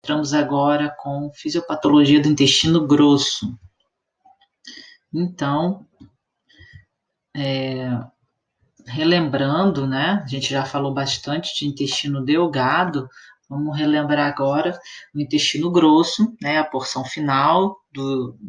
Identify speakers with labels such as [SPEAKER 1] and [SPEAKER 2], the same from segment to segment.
[SPEAKER 1] Entramos agora com fisiopatologia do intestino grosso. Então, relembrando, né? A gente já falou bastante de intestino delgado, vamos relembrar agora o intestino grosso, né? A porção final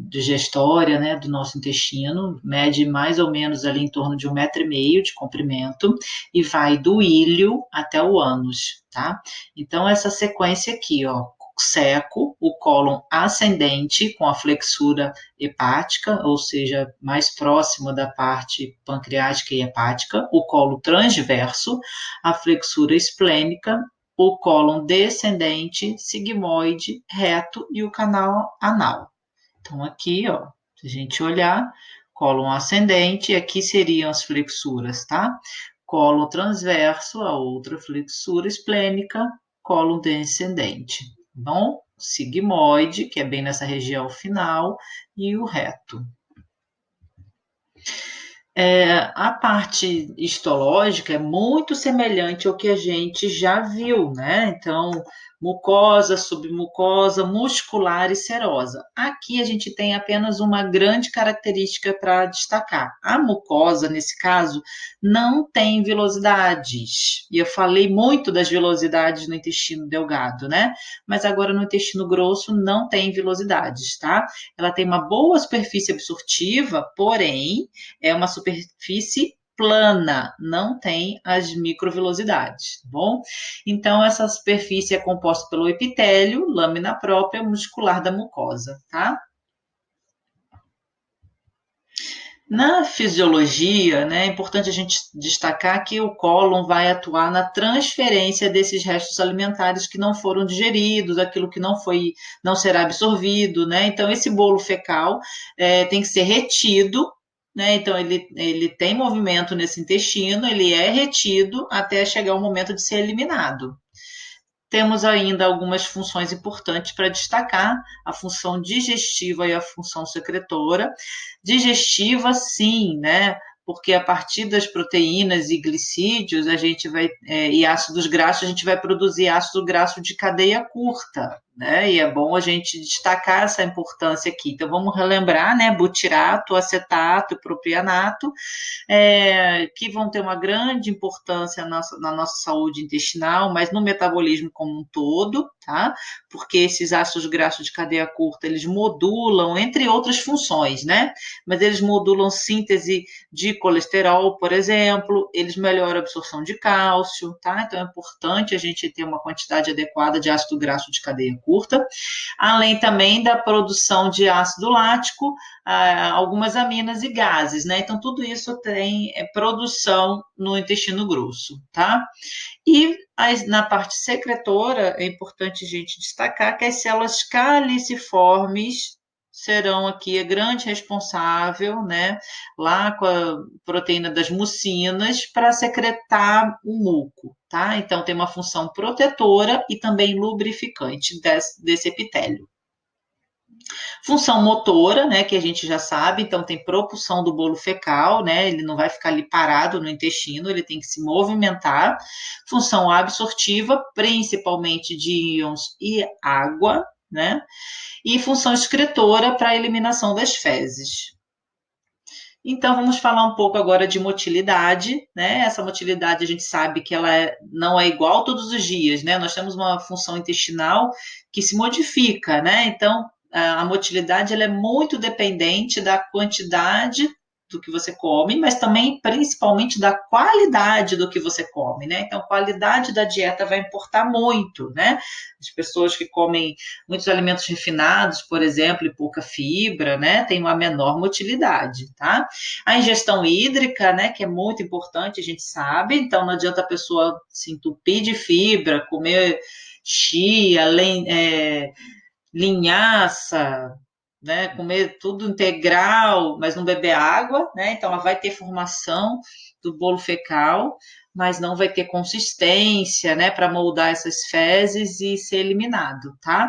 [SPEAKER 1] digestória, né? Do nosso intestino, mede mais ou menos ali em torno de 1,5 m de comprimento e vai do íleo até o ânus, tá? Então, essa sequência aqui, ó, seco, o cólon ascendente com a flexura hepática, ou seja, mais próxima da parte pancreática e hepática, o colo transverso, a flexura esplênica, o cólon descendente, sigmoide, reto e o canal anal. Então, aqui, ó, se a gente olhar, cólon ascendente, aqui seriam as flexuras, tá? Cólon transverso, a outra flexura esplênica, cólon descendente, tá bom? Sigmoide, que é bem nessa região final, e o reto. A parte histológica é muito semelhante ao que a gente já viu, né? Então, mucosa, submucosa, muscular e serosa. Aqui a gente tem apenas uma grande característica para destacar. A mucosa, nesse caso, não tem vilosidades. E eu falei muito das vilosidades no intestino delgado, né? Mas agora no intestino grosso não tem vilosidades, tá? Ela tem uma boa superfície absortiva, porém é uma superfície plana, não tem as microvilosidades, tá bom? Então, essa superfície é composta pelo epitélio, lâmina própria muscular da mucosa, tá? Na fisiologia, né, é importante a gente destacar que o cólon vai atuar na transferência desses restos alimentares que não foram digeridos, aquilo que não será absorvido, né? Então, esse bolo fecal tem que ser retido, né? Então, ele tem movimento nesse intestino, ele é retido até chegar o momento de ser eliminado. Temos ainda algumas funções importantes para destacar: a função digestiva e a função secretora. Digestiva, sim, né? Porque a partir das proteínas e glicídios, a gente vai, e ácidos graxos, a gente vai produzir ácido graxo de cadeia curta, né? E é bom a gente destacar essa importância aqui. Então, vamos relembrar, né? Butirato, acetato e propianato, que vão ter uma grande importância na nossa saúde intestinal, mas no metabolismo como um todo, tá? Porque esses ácidos graxos de cadeia curta, eles modulam, entre outras funções, né? Mas eles modulam síntese de colesterol, por exemplo, eles melhoram a absorção de cálcio, tá? Então é importante a gente ter uma quantidade adequada de ácido graxo de cadeia curta, além também da produção de ácido lático, algumas aminas e gases, né? Então, tudo isso tem produção no intestino grosso, tá? E na parte secretora, é importante a gente destacar que as células caliciformes serão aqui a grande responsável, né, lá com a proteína das mucinas, para secretar o muco, tá? Então, tem uma função protetora e também lubrificante desse epitélio. Função motora, né, que a gente já sabe, então tem propulsão do bolo fecal, né, ele não vai ficar ali parado no intestino, ele tem que se movimentar. Função absortiva, principalmente de íons e água, né, e função excretora para a eliminação das fezes. Então, vamos falar um pouco agora de motilidade, né? Essa motilidade a gente sabe que ela não é igual todos os dias, né? Nós temos uma função intestinal que se modifica, né? Então, a motilidade ela é muito dependente da quantidade do que você come, mas também principalmente da qualidade do que você come, né? Então, a qualidade da dieta vai importar muito, né? As pessoas que comem muitos alimentos refinados, por exemplo, e pouca fibra, né? Tem uma menor motilidade, tá? A ingestão hídrica, né, que é muito importante, a gente sabe, então não adianta a pessoa se entupir de fibra, comer chia, linhaça, né, comer tudo integral, mas não beber água, né, então ela vai ter formação do bolo fecal, mas não vai ter consistência, né, para moldar essas fezes e ser eliminado, tá?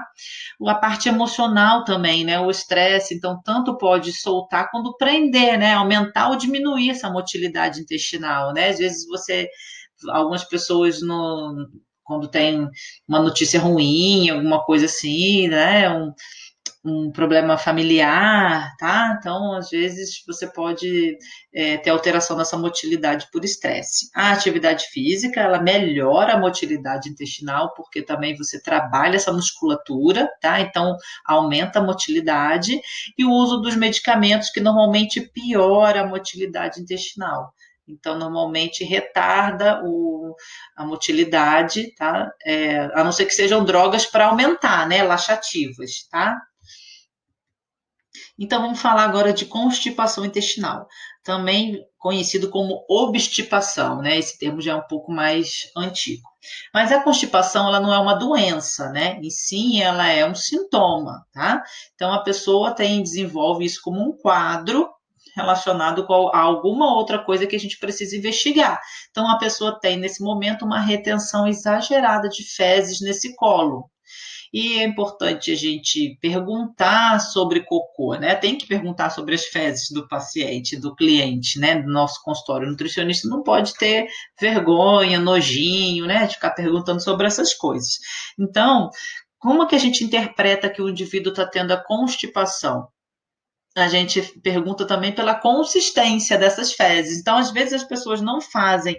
[SPEAKER 1] A parte emocional também, né, o estresse, então tanto pode soltar quanto prender, né, aumentar ou diminuir essa motilidade intestinal, né? Às vezes algumas pessoas quando tem uma notícia ruim, alguma coisa assim, né? Um problema familiar, tá? Então, às vezes, você pode ter alteração nessa motilidade por estresse. A atividade física, ela melhora a motilidade intestinal, porque também você trabalha essa musculatura, tá? Então, aumenta a motilidade, e o uso dos medicamentos, que normalmente piora a motilidade intestinal. Então, normalmente retarda a motilidade, tá? A não ser que sejam drogas para aumentar, né? Laxativas, tá? Então, vamos falar agora de constipação intestinal, também conhecido como obstipação, né? Esse termo já é um pouco mais antigo. Mas a constipação, ela não é uma doença, né? E sim, ela é um sintoma, tá? Então, a pessoa desenvolve isso como um quadro relacionado com alguma outra coisa que a gente precisa investigar. Então, a pessoa tem, nesse momento, uma retenção exagerada de fezes nesse colo. E é importante a gente perguntar sobre cocô, né? Tem que perguntar sobre as fezes do paciente, do cliente, né? Do nosso consultório. O nutricionista não pode ter vergonha, nojinho, né? De ficar perguntando sobre essas coisas. Então, como que a gente interpreta que o indivíduo está tendo a constipação? A gente pergunta também pela consistência dessas fezes. Então, às vezes, as pessoas não fazem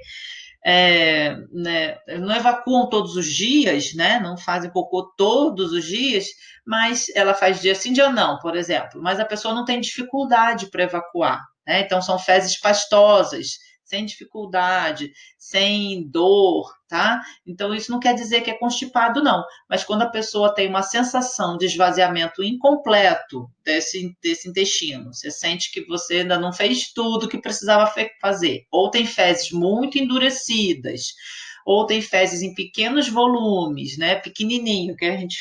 [SPEAKER 1] né, não evacuam todos os dias, né, não fazem cocô todos os dias, mas ela faz dia sim, dia não, por exemplo. Mas a pessoa não tem dificuldade para evacuar, né? Então são fezes pastosas, sem dificuldade, sem dor, tá? Então isso não quer dizer que é constipado, não. Mas quando a pessoa tem uma sensação de esvaziamento incompleto desse intestino, você sente que você ainda não fez tudo que precisava fazer, ou tem fezes muito endurecidas, ou tem fezes em pequenos volumes, né, pequenininho, que a gente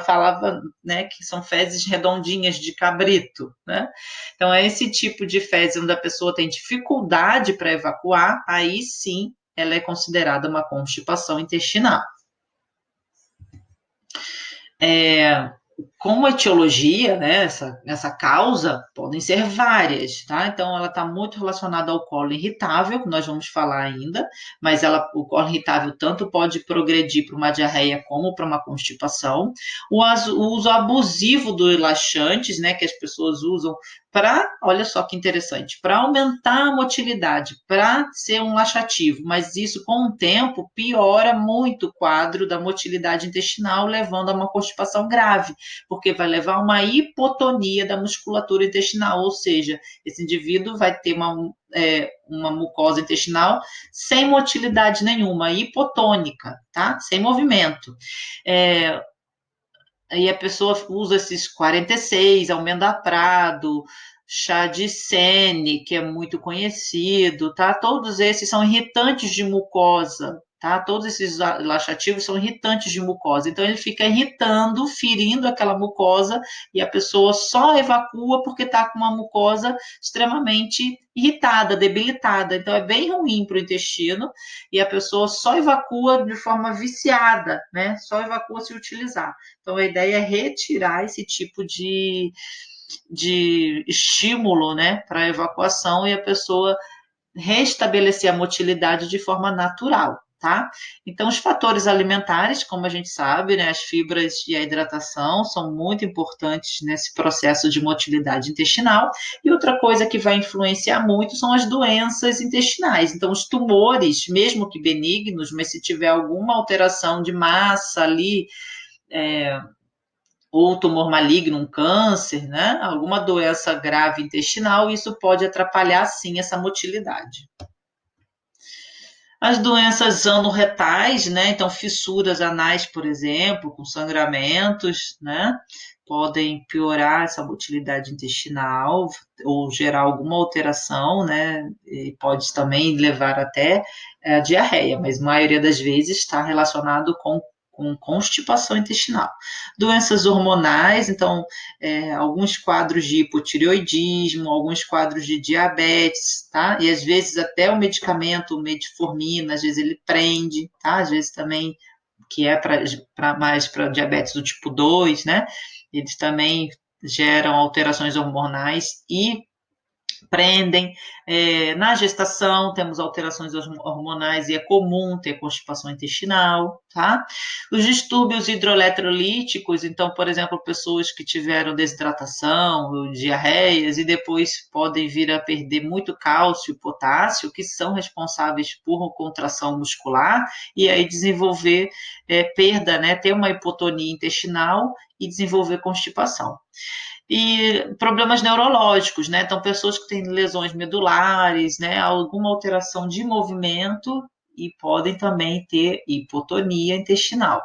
[SPEAKER 1] falava, né, que são fezes redondinhas de cabrito, né? Então é esse tipo de fezes onde a pessoa tem dificuldade para evacuar, aí sim ela é considerada uma constipação intestinal. Como etiologia, né, essa causa, podem ser várias, tá? Então, ela está muito relacionada ao colo irritável, que nós vamos falar ainda, mas o colo irritável tanto pode progredir para uma diarreia como para uma constipação. O uso abusivo dos laxantes, né, que as pessoas usam olha só que interessante, para aumentar a motilidade, para ser um laxativo, mas isso com o tempo piora muito o quadro da motilidade intestinal, levando a uma constipação grave, porque vai levar a uma hipotonia da musculatura intestinal, ou seja, esse indivíduo vai ter uma mucosa intestinal sem motilidade nenhuma, hipotônica, tá? Sem movimento. Aí a pessoa usa esses 46, almendaprado, chá de sene, que é muito conhecido, tá? Todos esses são irritantes de mucosa, tá? Todos esses laxativos são irritantes de mucosa. Então ele fica irritando, ferindo aquela mucosa e a pessoa só evacua porque está com uma mucosa extremamente irritada, debilitada. Então é bem ruim para o intestino e a pessoa só evacua de forma viciada, né? Só evacua se utilizar. Então, a ideia é retirar esse tipo de estímulo, né, para a evacuação e a pessoa restabelecer a motilidade de forma natural, tá? Então, os fatores alimentares, como a gente sabe, né, as fibras e a hidratação são muito importantes nesse processo de motilidade intestinal. E outra coisa que vai influenciar muito são as doenças intestinais. Então, os tumores, mesmo que benignos, mas se tiver alguma alteração de massa ali, ou tumor maligno, um câncer, né? Alguma doença grave intestinal, isso pode atrapalhar sim essa motilidade. As doenças anorretais, né? Então, fissuras anais, por exemplo, com sangramentos, né? Podem piorar essa motilidade intestinal ou gerar alguma alteração, né? E pode também levar até a diarreia, mas a maioria das vezes está relacionado com constipação intestinal. Doenças hormonais, então, alguns quadros de hipotireoidismo, alguns quadros de diabetes, tá? E às vezes até o medicamento, o metformina, às vezes ele prende, tá? Às vezes também, que é mais para diabetes do tipo 2, né? Eles também geram alterações hormonais e prendem. Na gestação, temos alterações hormonais e é comum ter constipação intestinal, tá? Os distúrbios hidroeletrolíticos, então, por exemplo, pessoas que tiveram desidratação, diarreias e depois podem vir a perder muito cálcio e potássio, que são responsáveis por contração muscular, e aí desenvolver perda, né? Ter uma hipotonia intestinal e desenvolver constipação. E problemas neurológicos, né? Então, pessoas que têm lesões medulares, né? Alguma alteração de movimento e podem também ter hipotonia intestinal.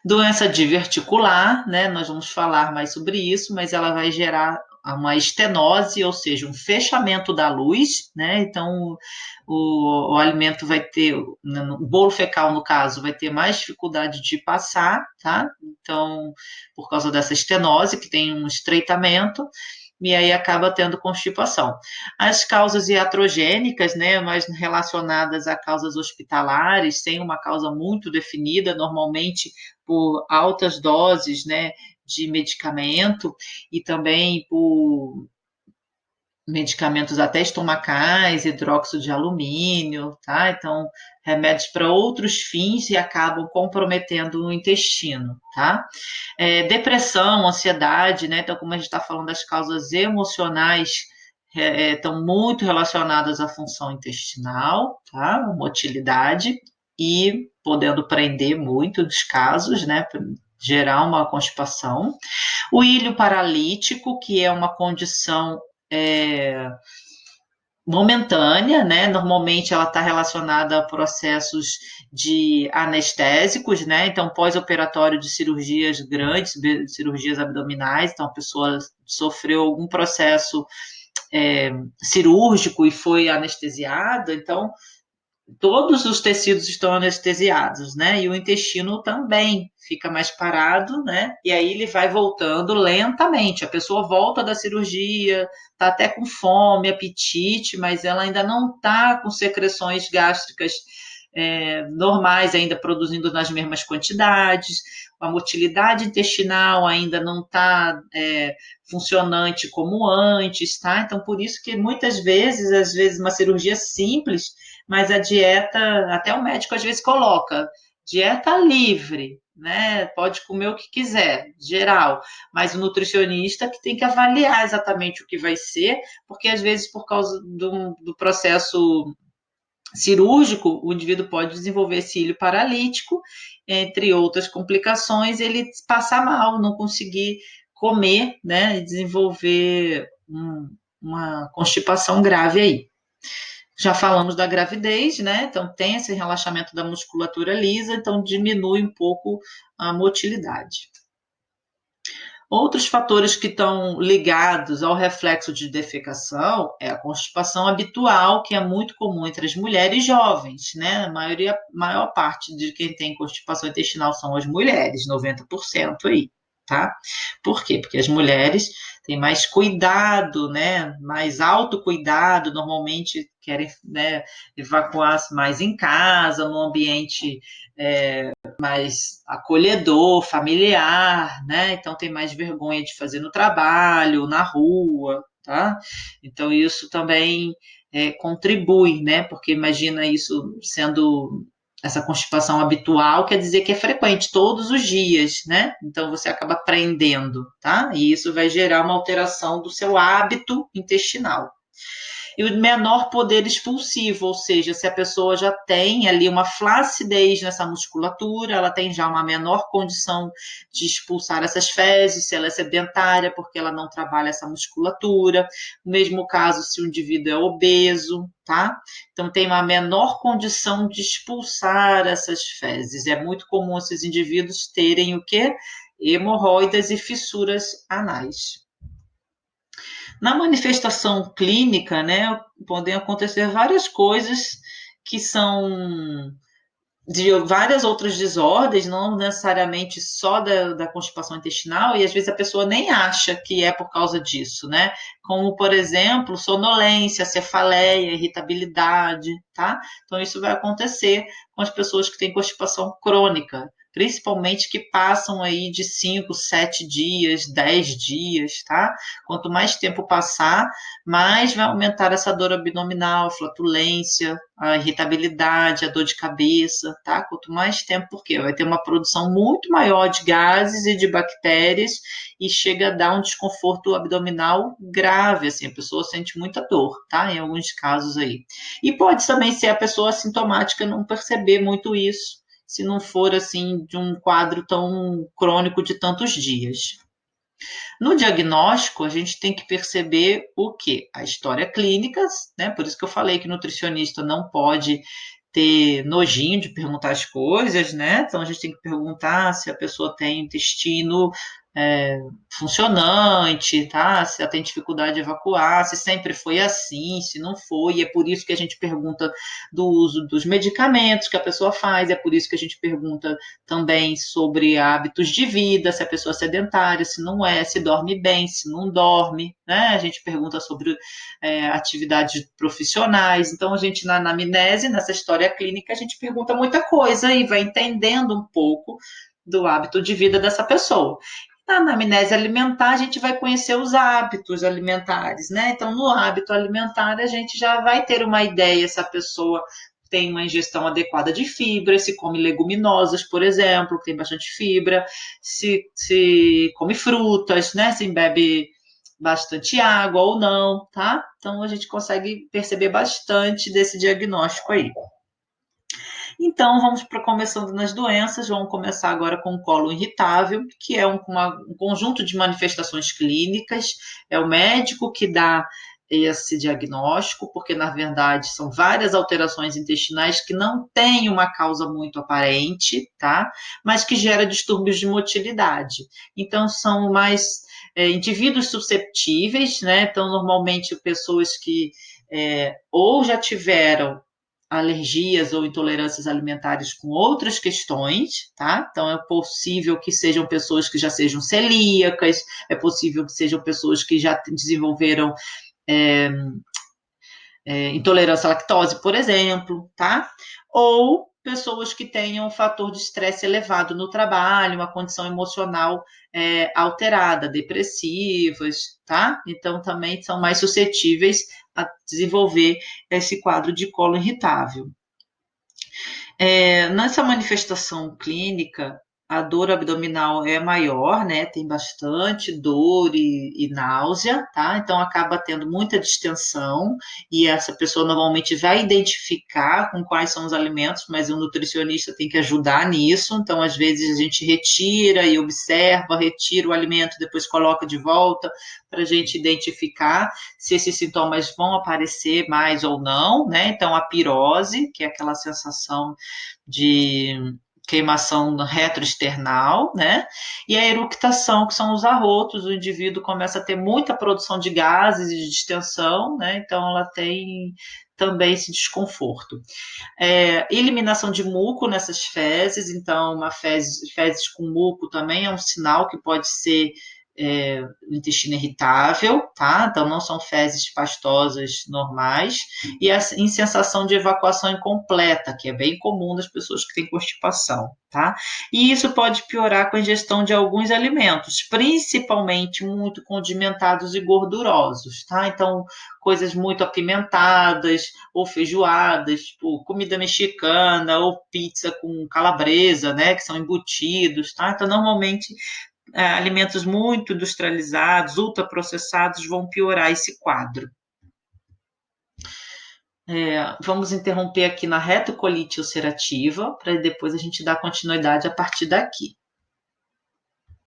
[SPEAKER 1] Doença diverticular, né? Nós vamos falar mais sobre isso, mas ela vai gerar uma estenose, ou seja, um fechamento da luz, né? Então, o alimento vai ter, o bolo fecal, no caso, vai ter mais dificuldade de passar, tá? Então, por causa dessa estenose, que tem um estreitamento, e aí acaba tendo constipação. As causas iatrogênicas, né, mais relacionadas a causas hospitalares, sem uma causa muito definida, normalmente por altas doses, né, de medicamento e também por medicamentos até estomacais, hidróxido de alumínio, tá? Então, remédios para outros fins e acabam comprometendo o intestino, tá? Depressão, ansiedade, né? Então, como a gente está falando das causas emocionais, estão muito relacionadas à função intestinal, tá? A motilidade e podendo prender muito nos casos, né? Gerar uma constipação. O ilho paralítico, que é uma condição momentânea, né? Normalmente ela está relacionada a processos de anestésicos, né? Então, pós-operatório de cirurgias grandes, cirurgias abdominais, então a pessoa sofreu algum processo cirúrgico e foi anestesiada, então todos os tecidos estão anestesiados, né? E o intestino também fica mais parado, né? E aí ele vai voltando lentamente. A pessoa volta da cirurgia, tá até com fome, apetite, mas ela ainda não tá com secreções gástricas normais, ainda produzindo nas mesmas quantidades. A motilidade intestinal ainda não está funcionante como antes, tá? Então, por isso que muitas vezes, às vezes, uma cirurgia simples, mas a dieta, até o médico às vezes coloca, dieta livre, né? Pode comer o que quiser, geral, mas o nutricionista que tem que avaliar exatamente o que vai ser, porque às vezes por causa do processo cirúrgico, o indivíduo pode desenvolver esse ilho paralítico, entre outras complicações, ele passar mal, não conseguir comer, né? E desenvolver uma constipação grave aí. Já falamos da gravidez, né? Então tem esse relaxamento da musculatura lisa, então diminui um pouco a motilidade. Outros fatores que estão ligados ao reflexo de defecação é a constipação habitual, que é muito comum entre as mulheres jovens, né? Maior parte de quem tem constipação intestinal são as mulheres, 90% aí, tá? Por quê? Porque as mulheres têm mais cuidado, né? Mais autocuidado, normalmente querem, né, evacuar mais em casa, no ambiente mais acolhedor, familiar, né? Então tem mais vergonha de fazer no trabalho, na rua, tá? Então isso também contribui, né? Porque imagina isso sendo essa constipação habitual, quer dizer que é frequente todos os dias, né? Então você acaba aprendendo, tá? E isso vai gerar uma alteração do seu hábito intestinal. E o menor poder expulsivo, ou seja, se a pessoa já tem ali uma flacidez nessa musculatura, ela tem já uma menor condição de expulsar essas fezes, se ela é sedentária, porque ela não trabalha essa musculatura. No mesmo caso, se o indivíduo é obeso, tá? Então, tem uma menor condição de expulsar essas fezes. É muito comum esses indivíduos terem o quê? Hemorroidas e fissuras anais. Na manifestação clínica, né, podem acontecer várias coisas que são de várias outras desordens, não necessariamente só da constipação intestinal, e às vezes a pessoa nem acha que é por causa disso, né? Como, por exemplo, sonolência, cefaleia, irritabilidade, tá? Então, isso vai acontecer com as pessoas que têm constipação crônica, principalmente que passam aí de 5, 7 dias, 10 dias, tá? Quanto mais tempo passar, mais vai aumentar essa dor abdominal, a flatulência, a irritabilidade, a dor de cabeça, tá? Quanto mais tempo, porque vai ter uma produção muito maior de gases e de bactérias e chega a dar um desconforto abdominal grave, assim, a pessoa sente muita dor, tá? Em alguns casos aí. E pode também ser a pessoa assintomática não perceber muito isso, se não for assim de um quadro tão crônico de tantos dias. No diagnóstico, a gente tem que perceber o quê? A história clínica, né? Por isso que eu falei que o nutricionista não pode ter nojinho de perguntar as coisas, né? Então a gente tem que perguntar se a pessoa tem intestino é, funcionante, tá? Se ela tem dificuldade de evacuar, se sempre foi assim, se não foi, e é por isso que a gente pergunta do uso dos medicamentos que a pessoa faz, é por isso que a gente pergunta também sobre hábitos de vida, se a pessoa é sedentária, se não é, se dorme bem, se não dorme, né? A gente pergunta sobre atividades profissionais. Então, a gente, na anamnese, nessa história clínica, a gente pergunta muita coisa e vai entendendo um pouco do hábito de vida dessa pessoa. Na anamnese alimentar, a gente vai conhecer os hábitos alimentares, né? Então, no hábito alimentar, a gente já vai ter uma ideia se a pessoa tem uma ingestão adequada de fibra, se come leguminosas, por exemplo, que tem bastante fibra, se come frutas, né? Se bebe bastante água ou não, tá? Então a gente consegue perceber bastante desse diagnóstico aí. Então, vamos para começando nas doenças. Vamos começar agora com o colo irritável, que é um conjunto de manifestações clínicas. É o médico que dá esse diagnóstico, porque na verdade são várias alterações intestinais que não têm uma causa muito aparente, tá? Mas que gera distúrbios de motilidade. Então, são mais indivíduos susceptíveis, né? Então, normalmente pessoas que ou já tiveram alergias ou intolerâncias alimentares com outras questões, tá? Então é possível que sejam pessoas que já sejam celíacas, é possível que sejam pessoas que já desenvolveram é, intolerância à lactose, por exemplo, tá? Ou pessoas que tenham um fator de estresse elevado no trabalho, uma condição emocional alterada, depressivas, tá? Então também são mais suscetíveis a desenvolver esse quadro de colo irritável. Nessa manifestação clínica, a dor abdominal é maior, né? Tem bastante dor e náusea, tá? Então acaba tendo muita distensão e essa pessoa normalmente vai identificar com quais são os alimentos, mas o nutricionista tem que ajudar nisso. Então, às vezes, a gente retira e observa, retira o alimento, depois coloca de volta para a gente identificar se esses sintomas vão aparecer mais ou não, né? Então, a pirose, que é aquela sensação de queimação retroesternal, né? E a eructação, que são os arrotos, o indivíduo começa a ter muita produção de gases e de distensão, né? Então ela tem também esse desconforto. Eliminação de muco nessas fezes, então fezes com muco também é um sinal que pode ser intestino irritável, tá? Então não são fezes pastosas normais, e a insensação de evacuação incompleta, que é bem comum nas pessoas que têm constipação, tá? E isso pode piorar com a ingestão de alguns alimentos, principalmente muito condimentados e gordurosos, tá? Então, coisas muito apimentadas, ou feijoadas, tipo comida mexicana, ou pizza com calabresa, né? Que são embutidos, tá? Então, normalmente alimentos muito industrializados, ultraprocessados, vão piorar esse quadro. Vamos interromper aqui na retocolite ulcerativa, para depois a gente dar continuidade a partir daqui.